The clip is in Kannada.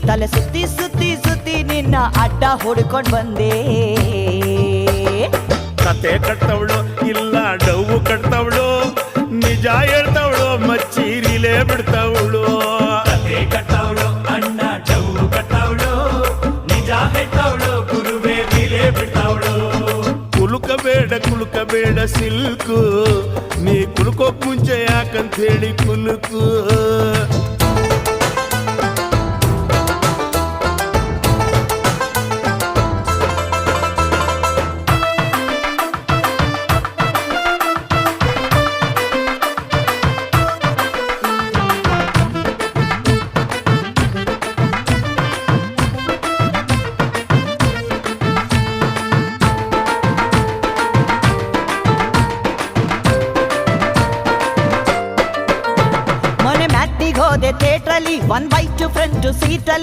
ತಲೆ ಸುತ್ತಿ ಸುತ್ತಿ ಸುತ್ತಿ ನಿನ್ನ ಅಡ್ಡ ಹುಡ್ಕೊಂಡ್ ಬಂದೆ. ಕತೆ ಕಟ್ತವಳು ಇಲ್ಲ ಡವ್ವು ಕಟ್ತವಳು, ನಿಜ ಹೇಳ್ತವಳು ಮಚ್ಚೀರಿಲೇ ಬಿಡ್ತವಳು. ಕತೆ ಕಟ್ಟವಳು ಅಣ್ಣ ಡವ್ವು ಕಟ್ಟವಳು, ನಿಜ ಹೇಳ್ತವಳು ಗುರುವೇ ವಿಲೆ ಬಿಡ್ತವಳು. ಕುಲುಕಬೇಡ ಸಿಲ್ಕು, ನೀ ಕುಲ್ಕೋಕ್ ಮುಂಚೆ ಯಾಕಂತ ಹೇಳಿ ಕುಲುಕು. ಮೊನ್ನೆ ಮ್ಯಾಟ್ನಿಗೆ ಹೋದೆ ಥಿಯೇಟ್ರಲ್ಲಿ 1/2 ಫ್ರಂಟ್ ಸೀಟಲ್ಲಿ.